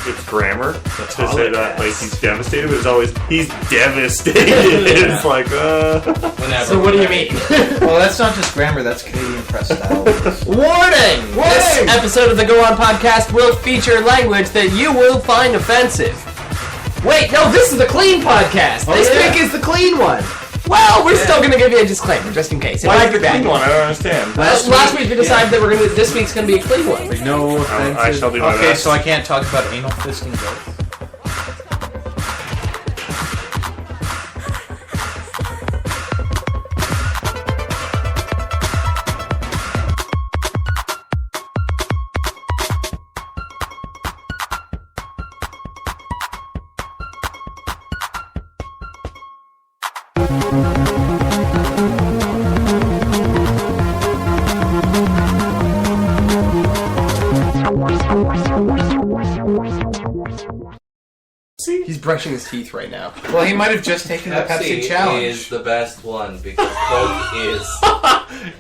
it's grammar to say that like he's devastated, but it's always he's devastated. It's like So what do you mean? Well, that's not just grammar, that's Canadian press style. Warning! This episode of the Go On podcast will feature language that you will find offensive. Wait, no, this is the clean podcast. This week is the clean one. Well, we're still going to give you a disclaimer, just in case. Why is the clean one? I don't understand. Last week we decided that this week's going to be a clean one. Like, no offensive. I shall do my best. Okay, so I can't talk about anal fisting jokes? He's brushing his teeth right now. Well, he might have just taken the Pepsi challenge. Is the best one because Coke is.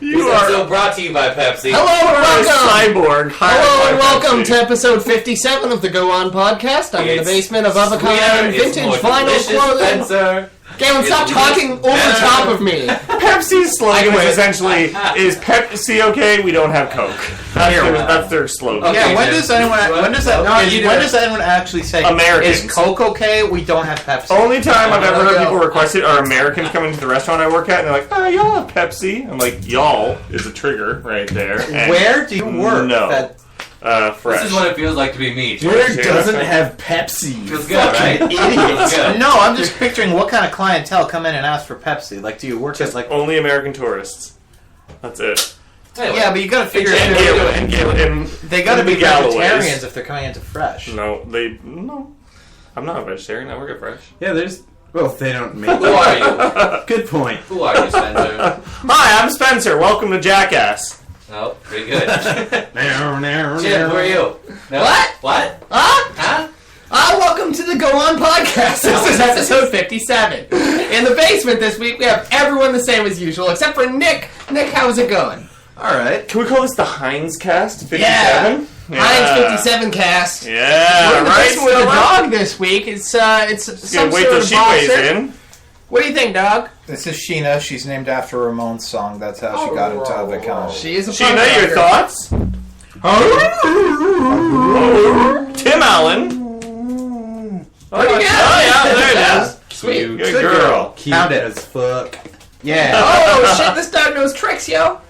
You This are episode brought to you by Pepsi. Hello and welcome! cyborg. Hello and welcome to episode 57 of the Go On podcast. I'm in the basement of Avocado and Vintage Vinyl Clothing. Spencer. Galen, stop talking over top of me. Pepsi's slogan is essentially, is Pepsi okay? We don't have Coke. That's their slogan. Okay, Yeah, when does anyone actually say, Americans. is Coke okay? We don't have Pepsi. Only time I've ever heard people request it are Americans coming to the restaurant I work at, and they're like, y'all have Pepsi. I'm like, y'all is a trigger right there. And Where do you work? No. Fresh. This is what it feels like to be me. Where doesn't have Pepsi? Feels good, right? Idiots. Good. No, I'm just picturing what kind of clientele come in and ask for Pepsi. Like, do you work Just at, like... only American tourists. That's it. Anyway, Yeah, but you gotta figure And it Galen. They gotta be Galloways. vegetarians if they're coming into Fresh. No. I'm not a vegetarian. I work at Fresh. Yeah, there's... Well, they don't make... who are you? Good point. Who are you, Spencer? Hi, I'm Spencer. Welcome to Jackass. Oh, pretty good. Now. Jim, who are you? No? What? What? Huh? Welcome to the Go On podcast. This is episode 57. In the basement this week, we have everyone the same as usual, except for Nick. Nick, how's it going? Alright. Can we call this the Heinz cast? 57? Yeah. Heinz 57 cast. Yeah, We're in the right. basement with a dog this week. It's some Wait sort till of she weighs boxer. in. What do you think, dog? This is Sheena. She's named after a Ramones song. That's how she got into the account. She is a Sheena, punk your rocker. thoughts? Tim Allen. What do you got? Oh, yeah, there it is. Sweet. Good girl. Cute Count it. as fuck. Yeah. Oh, shit, this dog knows tricks, yo.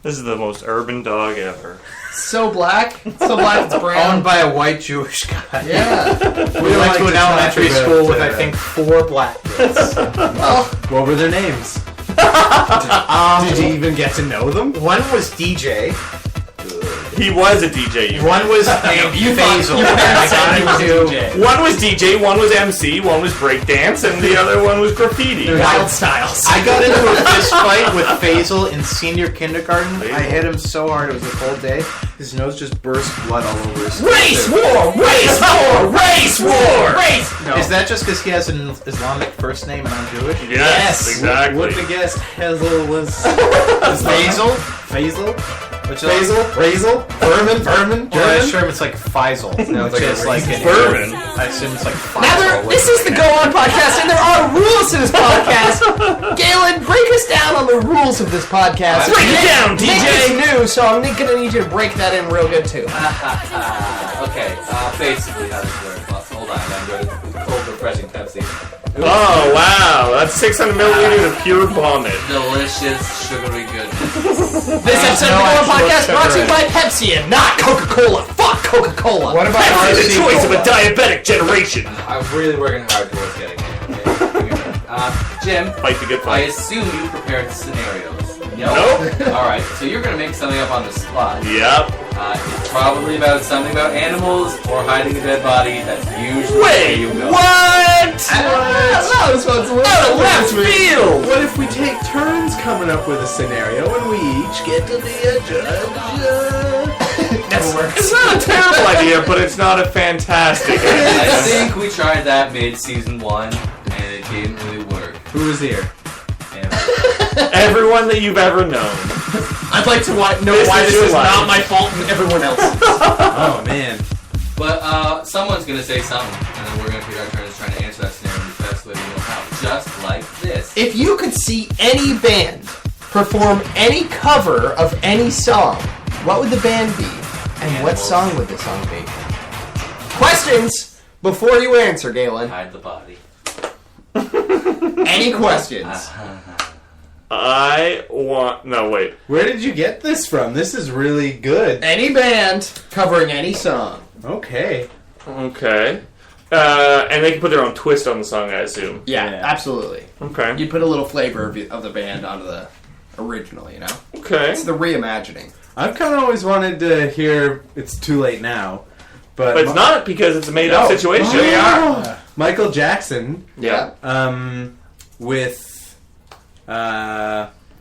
This is the most urban dog ever. So black. So black it's brown. Owned by a white Jewish guy. Yeah. We went to an elementary school with, I think, 4 black kids. Well, What were their names? Did you even get to know them? One was DJ. He was a DJ. One was named Faisal. One was DJ, one was MC, one was breakdance, and the other one was graffiti. Wild Styles. I got into a fist fight with Faisal in senior kindergarten. I hit him so hard, it was a cold day. His nose just burst blood all over his Race war! Race war! Race war! Race! No. Is that just because he has an Islamic first name and I'm Jewish? Yes, exactly. Wouldn't have guessed Hazel was... Faisal? Faisal? Which is Faisal? Razel? Vermin? Well, I German? assume it's like Faisal. Sounds like Just a like racist an Vermin. I assume it's like Faisal. Now, this is the Go On podcast, and there are rules to this podcast. Galen, break us down on the rules of this podcast. Break it down, Nick DJ. is new, so I'm gonna need you to break that in real good, too. Okay, basically how this works. Hold on, I'm going to cold refreshing Pepsi. Oh, wow. That's 600 milliliters of pure vomit. Delicious, sugary goodness. This episode of the Go On podcast brought to you by Pepsi and not Coca-Cola. Fuck Coca-Cola. What about Pepsi, the RC choice of a Cola? diabetic generation. I'm really working hard towards getting it. Okay? Jim, Fight the good I fight. assume you prepared scenarios. Nope. Alright, so you're going to make something up on the spot. Yep. It's probably about something about animals or hiding a dead body. That's usually where you go. What? That was what's Out of left field. What if we take turns coming up with a scenario and we each get to be a judge? It's not a terrible idea, but it's not a fantastic I idea. think we tried that mid-season 1, and it didn't really work. Who was here? Everyone that you've ever known. I'd like to know This why is this your is life. not my fault and everyone else's. Oh, man. But someone's gonna say something, and then we're gonna take our turns trying to answer that scenario in the best way we know how. Just like this. If you could see any band perform any cover of any song, what would the band be? And what song would the song be? Questions before you answer, Galen. Hide the body. Any questions? No, wait. Where did you get this from? This is really good. Any band covering any song. Okay. Okay. And they can put their own twist on the song, I assume. Yeah, Yeah. absolutely. Okay. You put a little flavor of the band onto the original, you know? Okay. It's the reimagining. I've kind of always wanted to hear It's Too Late Now. But But it's not because it's a made-up situation. Oh. Michael Jackson Yeah. with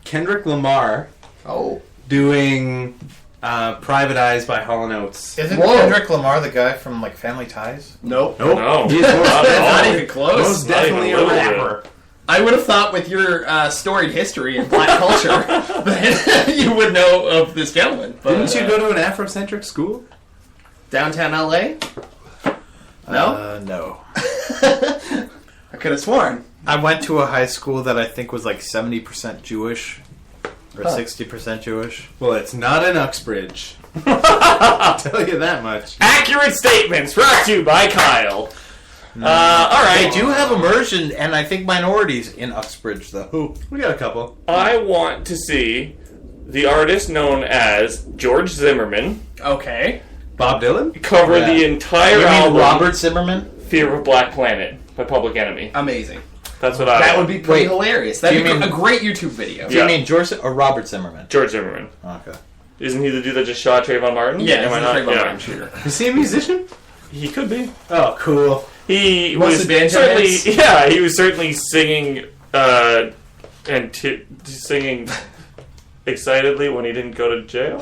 Kendrick Lamar Oh. doing Private Eyes by Hall & Oates. Isn't Whoa. Kendrick Lamar the guy from like Family Ties? Nope. Nope. No. He's most, Not even close. most definitely Not a even a little rapper. I would have thought with your storied history in black culture that you would know of this gentleman. But, Didn't you go to an Afrocentric school? downtown LA? No? No. I could have sworn. I went to a high school that I think was like 70% Jewish. Or 60% Jewish. Well, it's not in Uxbridge. I'll tell you that much. Accurate statements brought to you by Kyle. All right. They do have immersion and I think minorities in Uxbridge, though. We got a couple. I want to see the artist known as George Zimmerman Okay. Bob Dylan? cover Yeah. the entire You mean album Robert Zimmerman? Fear of a Black Planet by Public Enemy. Amazing. That's what I That want. would be pretty Wait, hilarious. That'd do be you mean- a great YouTube video. Do you Yeah. mean George or Robert Zimmerman? George Zimmerman. Okay. Isn't he the dude that just shot Trayvon Martin? Yeah, Am I he's a not? Trayvon Yeah. Martin shooter. Is he a musician? He could be. Oh, cool. He Mostly was banjo certainly, hits? yeah, he was certainly singing singing excitedly when he didn't go to jail.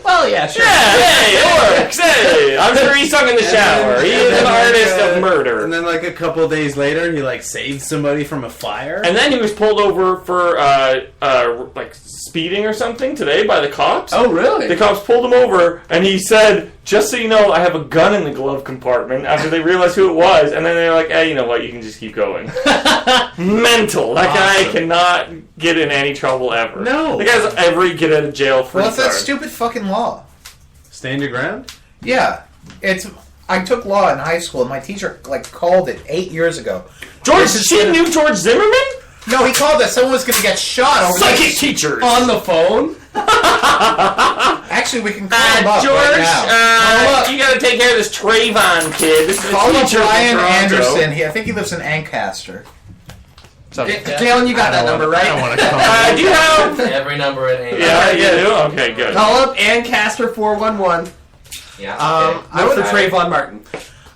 Well, yeah, sure. Yeah, hey, it works. Hey, I'm sure he sung in the shower. He is an artist of murder. And then, like, a couple days later, he, like, saved somebody from a fire. And then he was pulled over for like speeding or something today by the cops. Oh, really? The cops pulled him over, and he said, "Just so you know, I have a gun in the glove compartment." After they realized who it was, and then they were like, "Hey, you know what? You can just keep going." Mental. That guy cannot get in any trouble ever. No. The guy's every get out of jail free Well, it's that card. stupid fucking law. Stand your ground? Yeah. I took law in high school, and my teacher, like, called it 8 years ago. George, she knew George Zimmerman? No, he called that someone was going to get shot over Psychic teachers. On the phone? Actually, we can call him up George, right now. you gotta take care of this Trayvon kid. This is Call the up teacher from Brian Toronto. Anderson. I think he lives in Ancaster. Galen, you got that number, right? I don't want to call Do you have... Every number in A. Yeah, you do? Okay, good. Call up Ancaster 411. Yeah. I Look would for Trayvon Martin.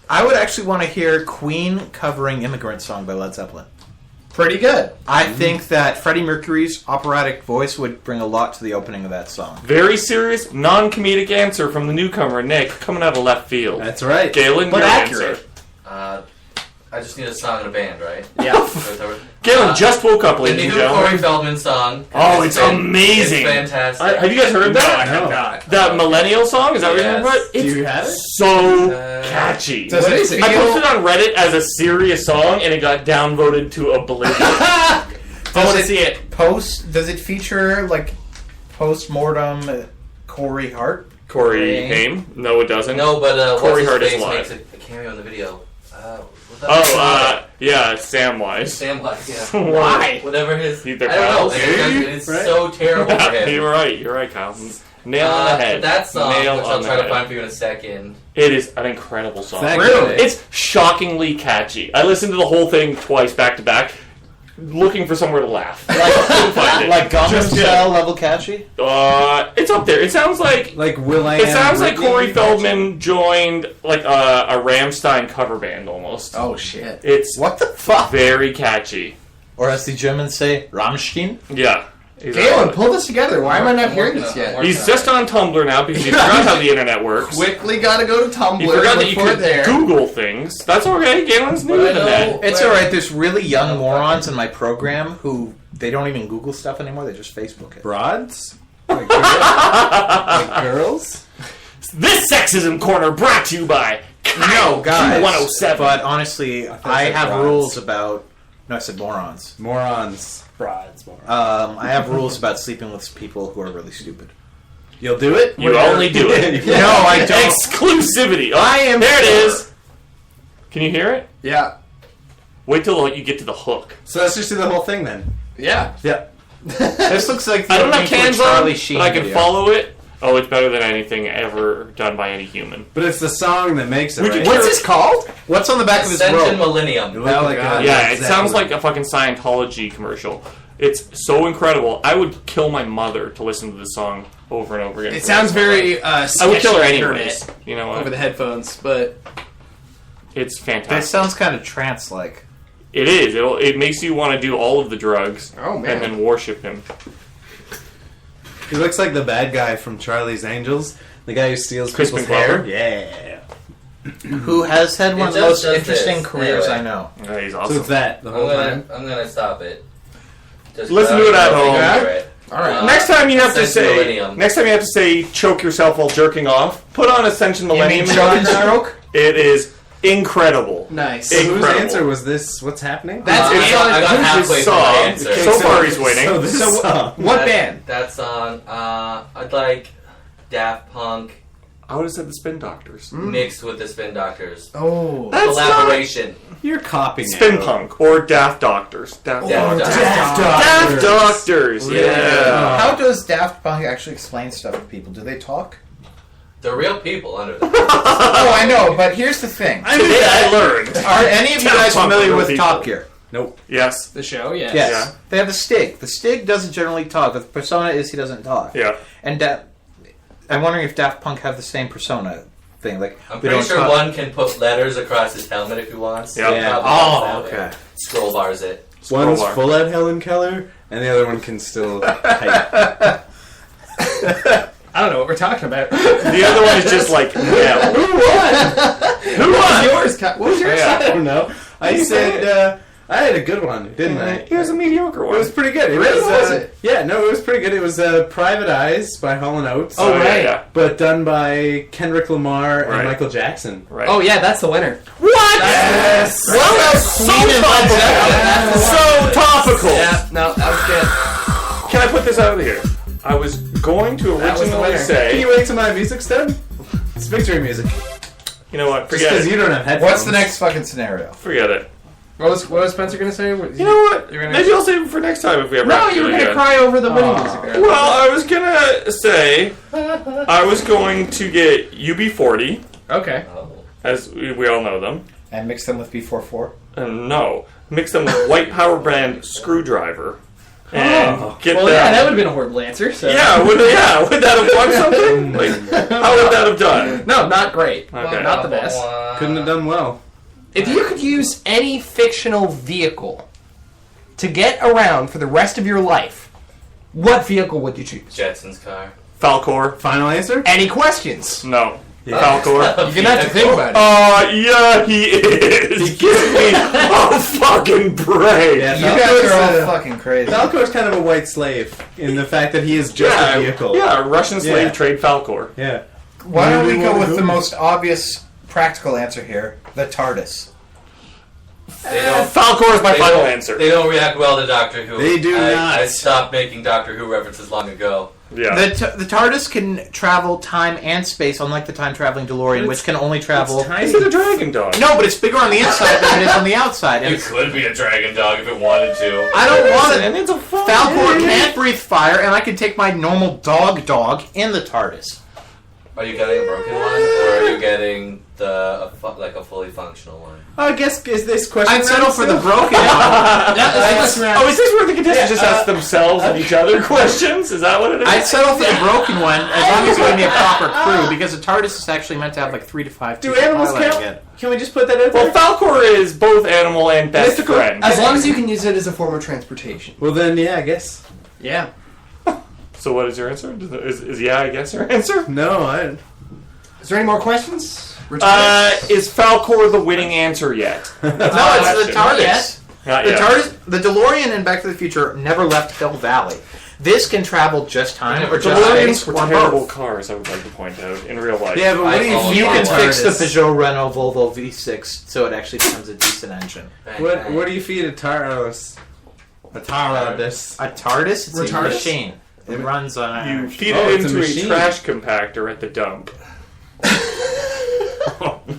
I would actually want to hear Queen covering Immigrant Song by Led Zeppelin. Pretty good. I think that Freddie Mercury's operatic voice would bring a lot to the opening of that song. Very serious, non-comedic answer from the newcomer, Nick, coming out of left field. That's right. Galen, But your accurate. answer. I just need a song in a band, right? Yeah. Galen just woke up, The ladies and new Corey gentlemen. Feldman song. Oh, it's amazing. It's fantastic. Have you guys heard No, that? I have not. That millennial song? Is that what you're Yes. talking about? Do It's you have it? so catchy. Does it Amazing. I feel- posted on Reddit as a serious song, and it got downvoted to oblivion. I want to it- see it. Does it feature, like, post-mortem Corey Hart? Corey Haim? No, it doesn't. No, but Corey what's Hart his is face live. makes a cameo in the video. What's that? Yeah, Samwise. Sam White, yeah. Why? Whatever his... I They're don't know. pals. It's Right? so terrible for him. You're right, Kyle. Nail on the head. That song, Nail which on I'll the try to head. find for you in a second. It is an incredible song. Thank Really? you. It's shockingly catchy. I listened to the whole thing twice back to back, looking for somewhere to laugh. Couldn't find it. Like Gangnam Just Style level catchy? It's up there. It sounds like Will I Am. it sounds like Britney Corey Feldman joined like a Rammstein cover band almost. Oh, shit. It's What the fuck? very catchy. Or as the Germans say, Rammstein? Yeah. Galen, pull this together. Why am I not hearing this yet? He's just on Tumblr now because he forgot how the internet works. Quickly gotta go to Tumblr. He forgot that look you for it could there. Google things. That's okay. Galen's new But to I know- that. It's alright, there's really young morons in my program who, they don't even Google stuff anymore, they just Facebook it. Broads? Like girls? This Sexism Corner brought to you by No, guys. 107. But honestly, I said have bronze. rules about. No, I said morons. Morons. Broads, more. I have rules about sleeping with people who are really stupid. You'll do it? You only do it. No, I don't. Exclusivity. Oh, I am. there it is. Can you hear it? Yeah. Wait till you get to the hook. So let's just do the whole thing then. Yeah. Yeah. This looks like the I don't have opening to a cans on, Charlie but Sheen I can video. follow it. Oh, it's better than anything ever done by any human. But it's the song that makes it, We right? could- What's this called? What's on the back of his Ascension robe? Millennium. It looked like God. a- Yeah, it exactly. sounds like a fucking Scientology commercial. It's so incredible. I would kill my mother to listen to this song over and over again. It sounds very I would kill her sketchy anyways. internet You know what? over the headphones, but It's That fantastic. sounds kind of trance-like. It is. It makes you want to do all of the drugs oh man. and then worship him. He looks like the bad guy from Charlie's Angels. The guy who steals Crispin people's hair. Glover? Yeah. Who has had one of the just most does interesting this. careers Anyway. I know. Yeah, he's So awesome. it's that the whole time. I'm gonna stop it. Just Listen to it at home. All right. Next time you have to Ascension say. Millennium. Next time you have to say choke yourself while jerking off. Put on Ascension Millennium. choke and stroke? It is incredible. Nice. So whose Incredible. answer was this? What's happening? That's It's on I got Who's halfway his through my song? answer. So far he's winning. So this song. What band? That song, I'd like Daft Punk I would have said the Spin Doctors. mixed with the Spin Doctors. Oh. That's Collaboration. You're copying Spin it. Punk or Daft Doctors. Daft Daft Doctors. Yeah. How does Daft Punk actually explain stuff to people? Do they talk? The real people under them. Oh, I know, but here's the thing. Today I learned. Are any of you Daft guys Punk familiar are with people. Top Gear? Nope. Yes. The show, yes. Yes. Yeah. They have the Stig. The Stig doesn't generally talk. The persona is he doesn't talk. Yeah. And I'm wondering if Daft Punk have the same persona thing. Like I'm we pretty don't sure talk. one can put letters across his helmet if he wants. Yeah. Yeah. Probably Oh, does that way. okay. Scroll bars it. One's Scroll bar. full at Helen Keller, and the other one can still type. I don't know what we're talking about. The other one is just like no. Who won? Who was yours? What was yours? Yeah. I don't know. I said I had a good one, didn't I? It was a mediocre It one. was pretty good. It Really? was, What was it? Yeah, no, it was pretty good. It was Private Eyes by Hall & Oates. Oh, yeah, right. yeah. But done by Kendrick Lamar and Right. Michael Jackson. Right. Oh yeah, that's the winner. What? Yes! Well, that's so topical. So topical. Yeah, no, that was good. Can I put this out of here? I was going to That was the originally winner. Can say, you wait till my music's done? It's victory music. you know what? Just Forget because it. you don't have headphones. What's the next fucking scenario? Forget it. What was Spencer gonna say? You know what? You're gonna- Maybe I'll save it for next time if we ever No, have to you do were it gonna again. cry over the winning music. There. Well, I was gonna say I was going to get UB40, Okay. Oh. as we all know them. And mix them with B44? No, mix them with White Power Brand Screwdriver, and get Well, them. yeah, that would have been a horrible answer. So. Yeah, would that have won something? Like, how would that have done? No, not great. Okay. Not the best. Couldn't have done well. If you could use any fictional vehicle to get around for the rest of your life, what vehicle would you choose? Jetson's car. Falcor? Final answer? Any questions? No. Yeah. Falcor? You're gonna have to think about it. Yeah, he is. Give me a fucking break. Yeah, You guys are all fucking crazy. Falcor's kind of a white slave in the fact that he is just a vehicle. Yeah, Russian slave Yeah. trade Falcor. Yeah. Why don't we go with the Woo-hoo. most obvious practical answer here? The TARDIS. They don't. Falcor is my They final don't- answer. They don't react well to Doctor Who. They do not. I stopped making Doctor Who references long ago. Yeah. The TARDIS can travel time and space, unlike the time-traveling DeLorean, which can only travel... Is it a dragon dog? No, but it's bigger on the inside than it is on the outside. And It could be a dragon dog if it wanted to. I don't want it. And it's a Falcor can't breathe fire, and I can take my normal dog in the TARDIS. Are you getting a broken one, or are you getting a fully functional one? I guess is this question. I'd settle for the round broken one. Oh, is this where the contestants just ask themselves and each other questions? Is that what it is? I'd settle for the broken one as long as you give me a proper crew, because the TARDIS is actually meant to have like 3 to 5 Do people animals piloting count? it. Can we just put that in Well, there? Falcor is both animal and best Mystical- friend. As long as you can use it as a form of transportation. Well, then, yeah, I guess. Yeah. So what is your answer? Is yeah, I guess your answer? No, I. Is there any more questions? Is Falcor the winning answer yet? No, it's the Not TARDIS. Not The yet. TARDIS, the DeLorean in Back to the Future never left Hill Valley. This can travel just time or The just DeLoreans space were or terrible both. cars, I would like to point out, in real life. Yeah, but what do you You can feed a fix the TARDIS? Peugeot, Renault, Volvo V6 so it actually becomes a decent engine. What do you feed a TARDIS? A TARDIS. A TARDIS? It's a Retardis? machine. It runs on You energy. feed Oh, it it's a into a machine. trash compactor at the dump.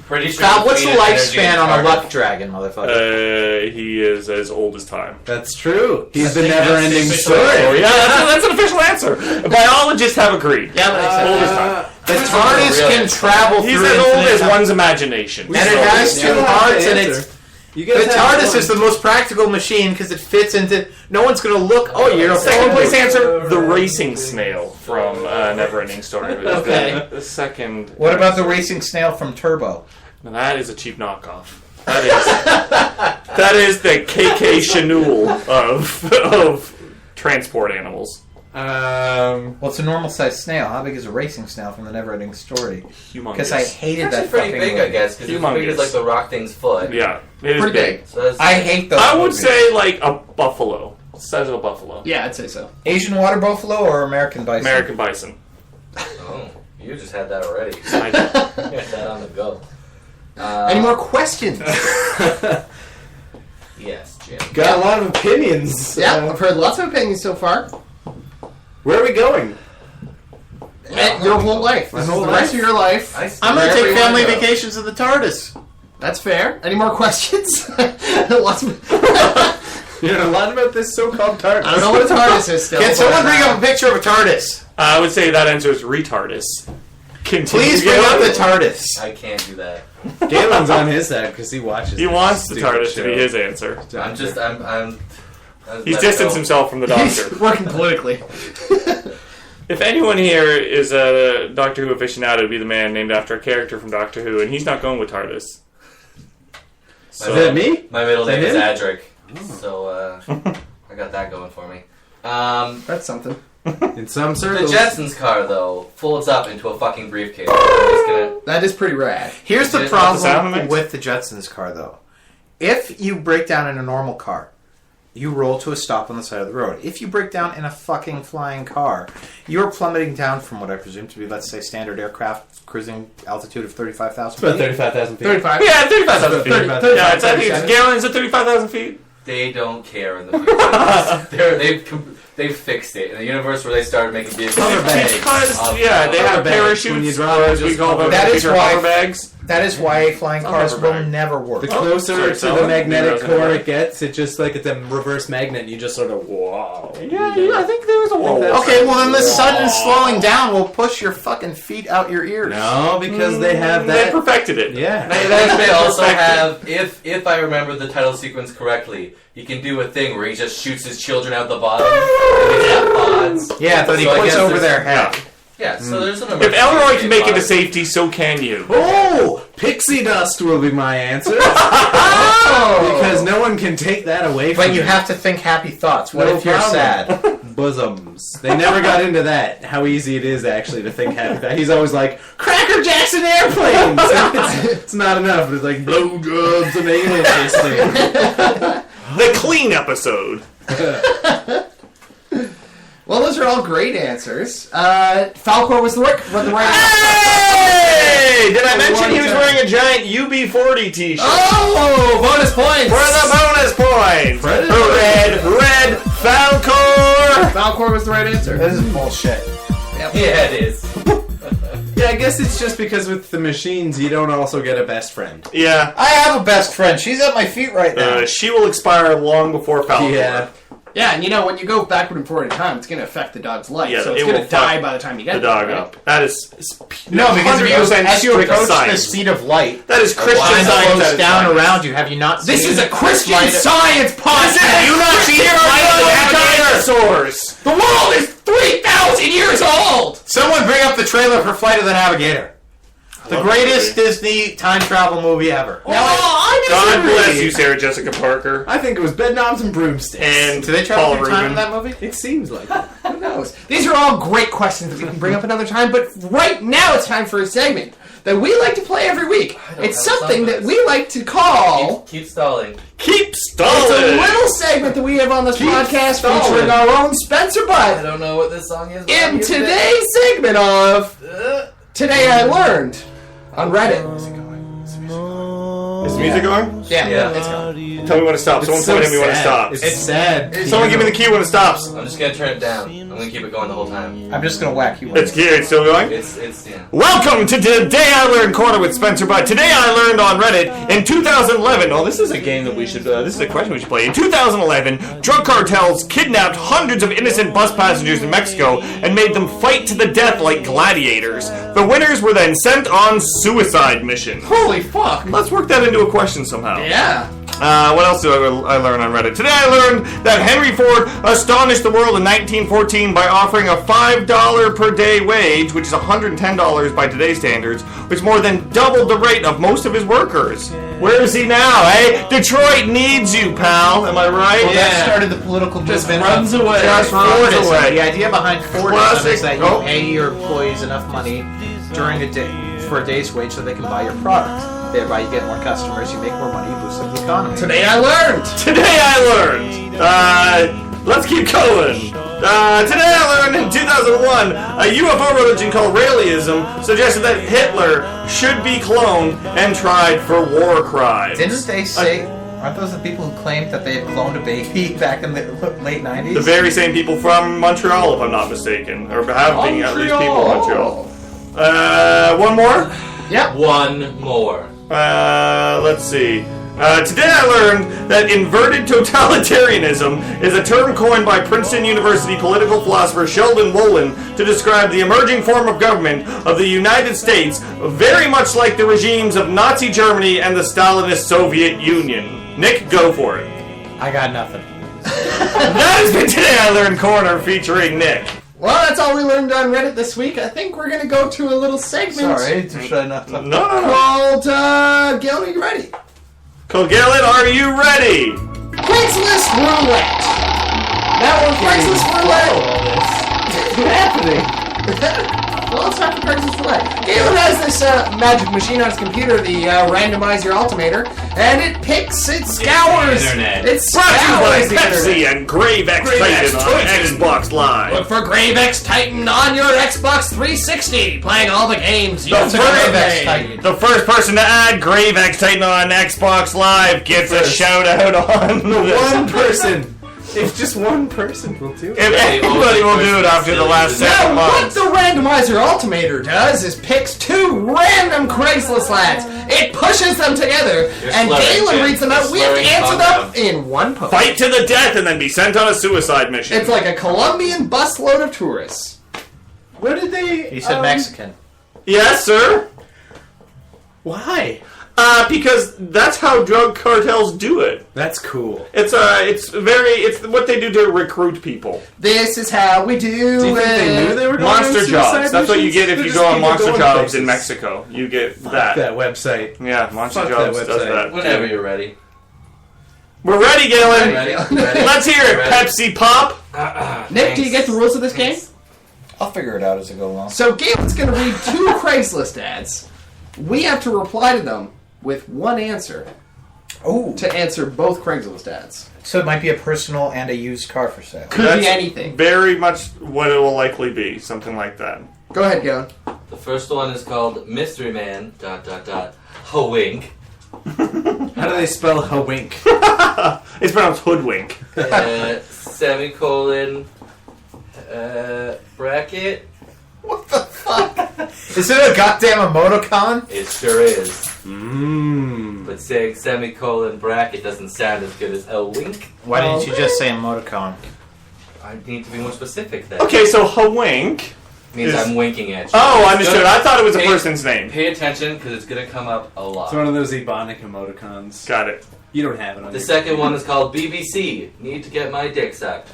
Pretty sure. Val, what's the feed it energy lifespan and on a target. luck dragon, motherfucker? He is as old as time. That's true. He's the think that's never-ending the official story. Oh yeah, that's an official answer. Biologists have agreed. Yeah, that makes sense. Old as time. The TARDIS Really? can travel He's through as old infinite as time. one's imagination. And it has You two don't have to hearts, and answer. it's You the guys have TARDIS one. is the most practical machine because it fits into. No one's gonna look. Oh, you're a Second place phone. answer: the racing snail from Neverending Story. Is Okay. the second. What about the racing snail from Turbo? Now, that is a cheap knockoff. That is the KK Chanul of transport animals. Well, it's a normal-sized snail. How big is a racing snail from the Never-Ending Story? Humongous. Because I hated It's actually that pretty fucking big, movie. I guess, because it's big as Humongous. like the rock thing's foot. Yeah, it is Pretty big. So that's, I hate those. I would movies. say like a buffalo, size of a buffalo. Yeah, I'd say so. Asian water buffalo or American bison. American bison. Oh, you just had that already. You I- had that on the go. Any more questions? Yes, Jim. Got a lot of opinions. Yeah, I've heard lots of opinions so far. Where are we going? And your whole life. This is the rest of your life. I'm gonna Wherever take you family wanna go. vacations in the TARDIS. That's fair. Any more questions? Lots of, You know a lot about this so-called TARDIS. I don't know what a TARDIS is still. Can but, someone bring up a picture of a TARDIS? I would say that answer is retardus. Continue, Please bring up Galen. the TARDIS. I can't do that. Galen's on his side because he watches. He this wants the stupid TARDIS to be show. his answer. I'm just, I'm He's let distanced go. himself from the He's Doctor. working politically. If anyone here is a Doctor Who aficionado, it'd be the man named after a character from Doctor Who, and he's not going with TARDIS. Is that me? My middle name is him? Adric, so I got that going for me. That's something. In some The circles. Jetsons car, though, folds up into a fucking briefcase. I'm just gonna... That is pretty rad. Here's the Is it the sound problem effects? with the Jetsons car, though. If you break down in a normal car, you roll to a stop on the side of the road. If you break down in a fucking flying car, you're plummeting down from what I presume to be, let's say, standard aircraft cruising altitude of 35,000 About feet. 35,000 feet. 35. Yeah, 35,000 feet. 30, Yeah, 35, it's, I think it's 37. Galen is at 35,000 feet. They don't care in the future. They've fixed it. In the universe where they started making vehicles... Because, yeah, they have Hover bags. parachutes, When you drop, or as we just call them, hover That is bigger why- hover bags. That is why flying I'll cars never will back. never work. The closer sorry, to tell the him. magnetic Maybe I was core in it gets, it's just like it's a reverse magnet. You just sort of wow. Yeah, I think there was a wall. Okay, well then the sun is slowing down will push your fucking feet out your ears. No, because they have They that. perfected it. Yeah. They also Perfected. have, if I remember the title sequence correctly, he can do a thing where he just shoots his children out the bottom. And they have pods. Yeah, but he So I puts guess over there's- their head. Yeah, so there's an If emergency Elroy can make it to pod. safety, so can you. Oh, pixie dust will be my answer. Because no one can take that away from But you me. have to think happy thoughts. What No if you're problem. sad? Bosoms. They never got into that. How easy it is actually to think happy thoughts. He's always like, Cracker Jackson airplanes! it's not enough. It's like blowjobs and alien testing. The clean episode. Well, those are all great answers. Falcor was the right answer. Hey! Did I mention he was wearing a giant UB40 t-shirt? Oh, bonus points. For the bonus point! Predator. Red Falcor! Falcor was the right answer. This is bullshit. Yeah, it is. Yeah, I guess it's just because with the machines, you don't also get a best friend. Yeah. I have a best friend. She's at my feet right now. She will expire long before Falcor. Yeah. Yeah, and you know, when you go backward and forward in time, it's going to affect the dog's life. Yeah, so it's it going will to die fuck by the time you get The there, dog right? up. That is No, because if you, 100% as you strict approach science. the speed of light, That is Christian line science. flows at down its around you. Have you not This seen is a Christian light- Science podcast! You not see dinosaurs. The world is 3,000 years old! Someone bring up the trailer for Flight of the Navigator. The love greatest that Disney time travel movie ever. God bless you, Sarah Jessica Parker. I think it was bedknobs and broomsticks. And Do they travel Paul through time Rubin. in that movie? It seems like it. Who knows? These are all great questions that we can bring up another time, but right now it's time for a segment that we like to play every week. don't It's have a something song that list. we like to call... Keep stalling. Keep It's a stalling. little segment that we have on this podcast stalling. featuring our own Spencer I Butt. don't know what this song is. but In I'm using it. today's segment of Today I Learned on Reddit. Is the music going? Yeah, it's gone. Tell me when it stops. Someone tell me when it stops. It's sad. Someone give me the key when it stops. I'm just gonna turn it down. I'm gonna keep it going the whole time. I'm just gonna whack you. It's here. It's still going. It's yeah. Welcome to Today I Learned Corner with Spencer Butt. Today I learned on Reddit in 2011. Oh, this is a game that we should. This is a question we should play. In 2011, drug cartels kidnapped hundreds of innocent bus passengers in Mexico and made them fight to the death like gladiators. The winners were then sent on suicide missions. Holy fuck. Let's work that into a question somehow. Yeah. What else did I learn on Reddit? Today I learned that Henry Ford astonished the world in 1914 by offering a $5 per day wage, which is $110 by today's standards, which more than doubled the rate of most of his workers. Where is he now, eh? Detroit needs you, pal. Am I right? Well, that started the political movement. runs of- away. Just Runs Fordism. away. The idea behind Fordism Classic. is that you Oh. pay your employees enough money during a day for a day's wage so they can buy your product. Thereby, you get more customers, you make more money, you boost up the economy. Today I learned. Today I learned. Let's keep going. Today I learned in 2001, a UFO religion called Raelianism suggested that Hitler should be cloned and tried for war crimes. Didn't they say? Aren't those the people who claimed that they had cloned a baby back in the late 90s? The very same people from Montreal, if I'm not mistaken, or have been at least people in Montreal. One more. Yep. One more. Let's see. Today I learned that inverted totalitarianism is a term coined by Princeton University political philosopher Sheldon Wolin to describe the emerging form of government of the United States, very much like the regimes of Nazi Germany and the Stalinist Soviet Union. Nick, go for it. I got nothing. That has been Today I Learned Corner featuring Nick. Well, that's all we learned on Reddit this week. I think we're going to go to a little segment Should I not talk? No. called, Gil, are you ready? Colgillin, are you ready? Craigslist Roulette. Now, on Craigslist Roulette... What's happening? Well, let's talk to Craigslist Roulette. Galen has this magic machine on his computer, the Randomize Your Altimeter, and it picks, it scours... internet. It Brought to you by scours the Pepsi internet. and GraveX GraveX Titan on Xbox Live. Look for GraveX Titan on your Xbox 360, playing all the games you The can first- play. The first person to add GraveX Titan on Xbox Live gets a shout out on One person. If just one person will do it. If anybody will do it after the last 7 Now, what months. the Randomizer Altimeter does is picks two random Craigslist lads. It pushes them together, You're and slurring, Galen Jim. reads them out. You're We have to slurring answer them content. in one post. Fight to the death and then be sent on a suicide mission. It's like a Colombian busload of tourists. Where did they? He said Mexican. Yes, sir. Why? Because that's how drug cartels do it. That's cool. It's what they do to recruit people. This is how we do, Do you think they knew they were going Monster on jobs. suicide That's what you missions? get if They're you just go on people Monster going Jobs places. in Mexico. You get Fuck that. that website. Yeah, Monster Fuck Jobs that does website. that. Whenever you're ready. We're ready, Galen. Ready? Let's hear it, Ready? Pepsi Pop. Nick, do you get the rules of this game? I'll figure it out as I go along. So Galen's going to read two Craigslist ads. We have to reply to them with one answer Oh, to answer both Craigslist ads. so it might be a personal and a used car for sale. Could That's be anything. Very much what it will likely be. Something like that. Go ahead, Galen. The first one is called Mystery Man, ... Wink. How do they spell Hawink? It's pronounced hoodwink. Semicolon, bracket. Is it a goddamn emoticon? It sure is. Mmm. But saying semicolon bracket doesn't sound as good as a wink. Why didn't you just say emoticon? I need to be more specific then. Okay, so hawink Means is- I'm winking at you. Oh, understood. I thought it was a Pay- person's name. Pay attention, because it's going to come up a lot. It's one of those Ebonic emoticons. Got it. You don't have it on The your second one is called BBC. Need to get my dick sucked.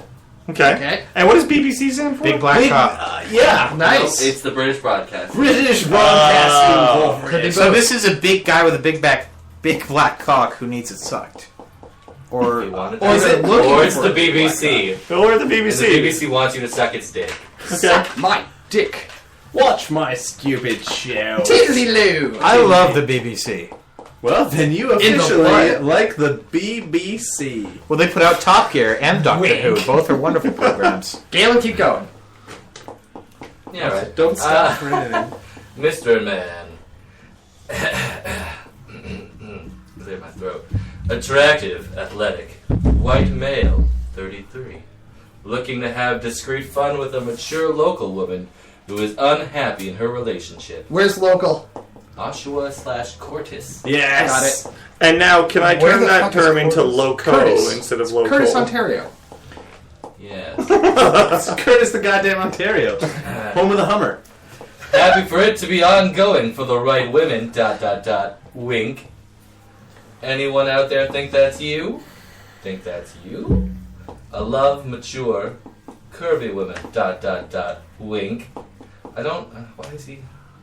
Okay. Okay. And what does BBC stand for? Big black cock. Yeah. Nice. No, it's the British broadcast. British Broadcasting Oh. Corporation. So this is a big guy with a big black cock who needs it sucked. Or If you want it. Or is it looking Or it's for the a big BBC. Or the And BBC. the BBC wants you to suck its dick. Okay. Suck my dick. Watch my stupid show. Tiddly-loo. I love the BBC. Well, then you In the officially what? like the BBC. Well, they put out Top Gear and Doctor Wink. Who. Both are wonderful programs. Galen, keep going. Yeah, right. Don't stop for anything. Mr. Man. Clear my throat. Attractive, athletic, white male, 33. Looking to have discreet fun with a mature local woman who is unhappy in her relationship. Where's local? Oshawa/Cortis. Yes. Got it. And now, can I Where turn the that fuck is term into Curtis? loco Curtis. instead of local? Curtis, Ontario. Yes. Curtis, the goddamn Ontario. Home of the Hummer. Happy for it to be ongoing for the right women, ... Wink. Anyone out there think that's you? Think that's you? I love mature, curvy women, ... Wink. I don't... why is he...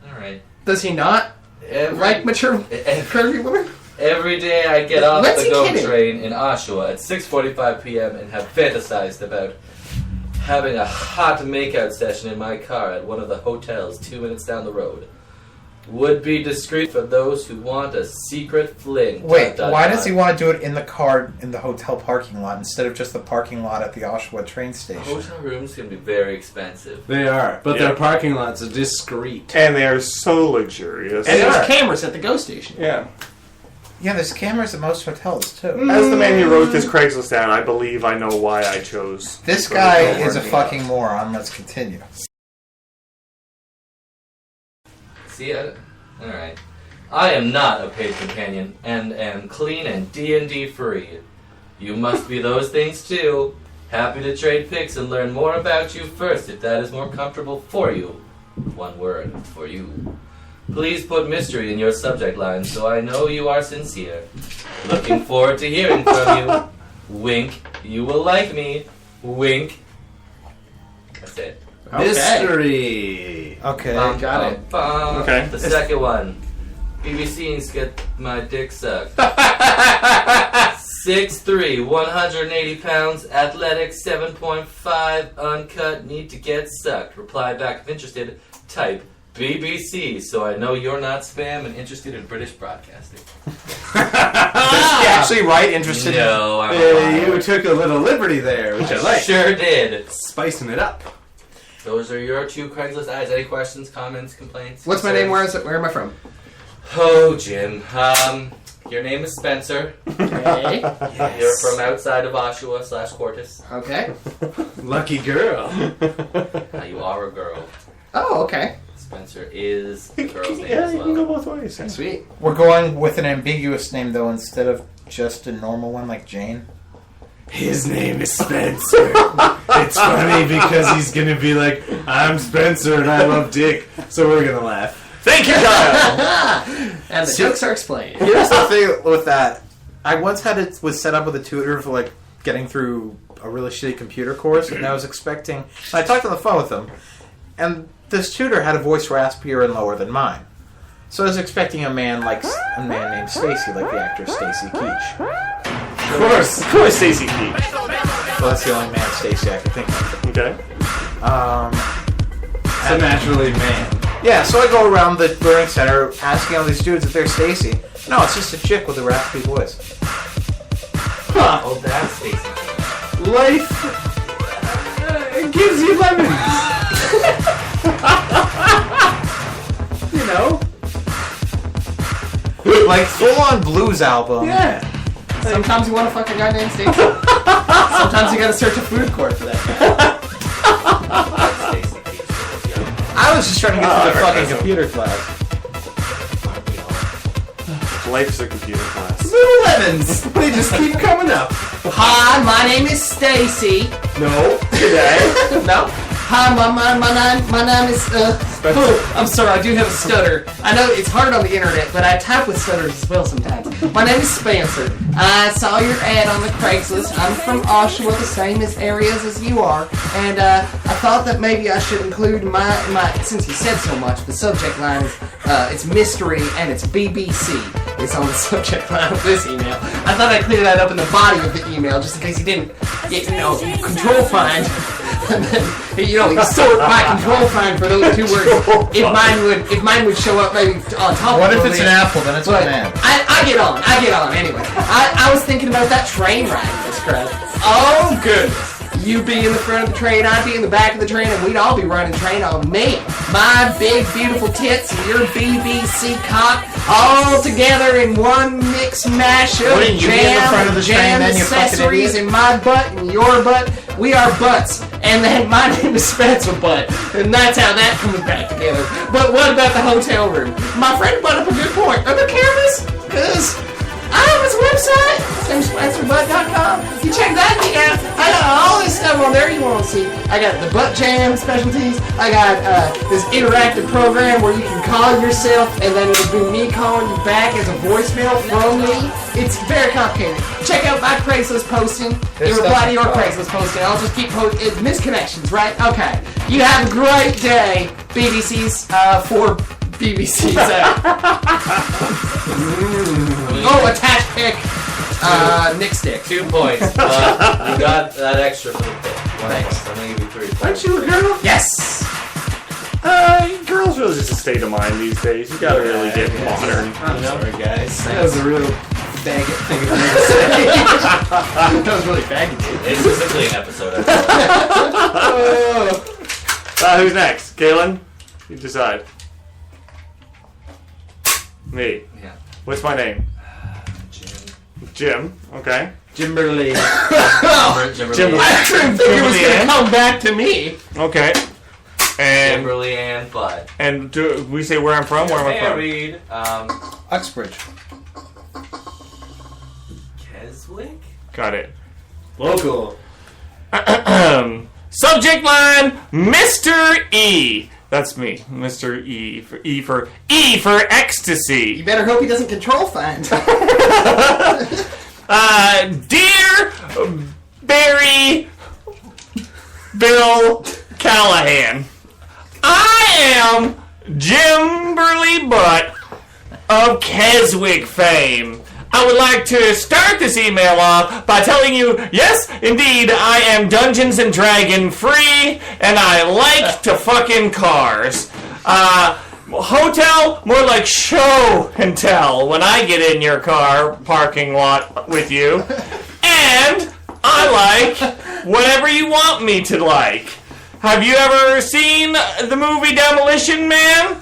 Alright. Does he not like mature curvy women? Every day I get off What's the he GO kidding? train in Oshawa at 6:45 p.m. and have fantasized about having a hot makeout session in my car at one of the hotels 2 minutes down the road. Would be discreet for those who want a secret fling. ... Wait, why does he want to do it in the car in the hotel parking lot instead of just the parking lot at the Oshawa train station? Hotel rooms can be very expensive. They are, but Yeah. their parking lots are discreet. And they are so luxurious. And They there's are. cameras at the GO station. Yeah. Yeah, there's cameras at most hotels too. As the man who wrote this Craigslist ad, I believe I know why I chose. This the guy hotel is a parking lot. fucking moron. Let's continue. See, alright. I am not a paid companion and am clean and D&D free. You must be those things too. Happy to trade pics and learn more about you first if that is more comfortable for you. One word, for you. Please put mystery in your subject line so I know you are sincere. Looking forward to hearing from you. Wink. You will like me. Wink. That's it. Mystery. Okay. Got it. Okay. The second one. BBC's get my dick sucked. 6'3", 180 pounds, athletic, 7.5, uncut, need to get sucked. Reply back if interested. Type BBC so I know you're not spam and interested in British broadcasting. Does he actually write interested No, I'm You took a little liberty there, which I like. Sure did. Spicing it up. Those are your 2 Craigslist ads. Any questions, comments, complaints? What's my name? Where am I from? Oh, Jim. Your name is Spencer. Okay. You're from outside of Oshawa/Cortis. Okay. Lucky girl. You are a girl. Oh, okay. Spencer is the girl's name Yeah, as you can go well. both ways. yeah. Sweet. We're going with an ambiguous name though instead of just a normal one like Jane. His name is Spencer. It's funny because he's gonna be like, I'm Spencer and I love dick, so we're gonna laugh. Thank you, Kyle! And the jokes are explained. Here's the thing with that. I once was set up with a tutor for like getting through a really shitty computer course, and I was expecting. I talked on the phone with him, and this tutor had a voice raspier and lower than mine. So I was expecting a man named Stacy, like the actor Stacy Keach. Of course, Stacey Keach. So that's the only man Stacy I could think of. Okay. So naturally, man. Yeah, so I go around the learning center asking all these dudes if they're Stacy. No, it's just a chick with a raspy voice. Oh, that's Stacey. Life gives you lemons. You know? Like full-on blues album. Yeah. Sometimes you want to fuck a guy named Stacy. Sometimes you gotta search a food court for that guy. Stacey Keach. I was just trying to get through the fucking computer class. Life's a computer class. Little lemons. They just keep coming up. Hi, my name is Stacy. No. Today. No. Hi, my name is I'm sorry, I do have a stutter. I know it's hard on the internet, but I type with stutters as well sometimes. My name is Spencer. I saw your ad on the Craigslist. I'm from Oshawa, the same as areas as you are, and I thought that maybe I should include my since you said so much, the subject line is it's mystery and it's BBC. It's on the subject line of this email. I thought I'd clear that up in the body of the email just in case you didn't get, control find. And then, sort my control fine for those 2 words. If mine would show up maybe on top What of if it's an apple? Then it's a but banana. I get on anyway. I was thinking about that train ride, Miss Crab. Oh, goodness. You be in the front of the train, I'd be in the back of the train, and we'd all be running train on me. My big, beautiful tits and your BBC cock all together in one mix mash of Wouldn't you be in the front of the train jam then, you fucking accessories idiot? in my butt and your butt. We are butts. And then my name is Spencer Butt. And that's how that comes back together. But what about the hotel room? My friend brought up a good point. Are there cameras? Because I have his website, SpencerButt.com. You check that thing out. I got all this stuff on there you want to see. I got the butt jam specialties. I got this interactive program where you can call yourself and then it'll be me calling you back as a voicemail from me. It's very complicated. Check out my Craigslist posting. You reply to your Craigslist posting. I'll just keep posting. It's misconnections, right? Okay. You have a great day, BBC's for BBC's. Oh, attached pick. Nick stick. 2 points. You got that extra for the pick. Thanks. I'm gonna give you 3 points. Aren't you a girl? Yes. Girls really just a state of mind these days. You gotta really get modern. I'm sorry, guys. That was a real faggot thing to say. That was really faggot, dude. This is a clean episode. Who's next? Galen? You decide. Me. Yeah. What's my name? Jim. Okay. Jimberly. Jim. I couldn't think it was going to come back to me. Okay. And Kimberly and Bud. and do we say where I'm from? Where am I from? Married. Uxbridge. Keswick? Got it. Local. Subject line: Mr. E. That's me, Mr. E for ecstasy. You better hope he doesn't control find. Dear Barry Bill Callahan, I am Jimberly Butt of Keswick fame. I would like to start this email off by telling you, yes, indeed, I am Dungeons and Dragon free, and I like to fucking cars. Hotel, more like show and tell when I get in your car parking lot with you. And I like whatever you want me to like. Have you ever seen the movie Demolition Man?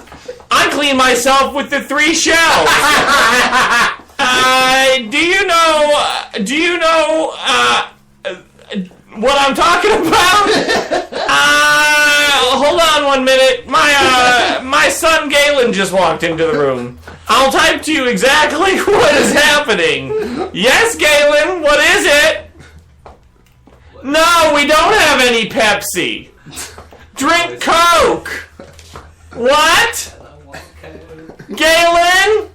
I clean myself with the 3 shells. Do you know what I'm talking about? Hold on 1 minute. My son Galen just walked into the room. I'll type to you exactly what is happening. Yes, Galen, what is it? No, we don't have any Pepsi. Drink Coke. What? Galen?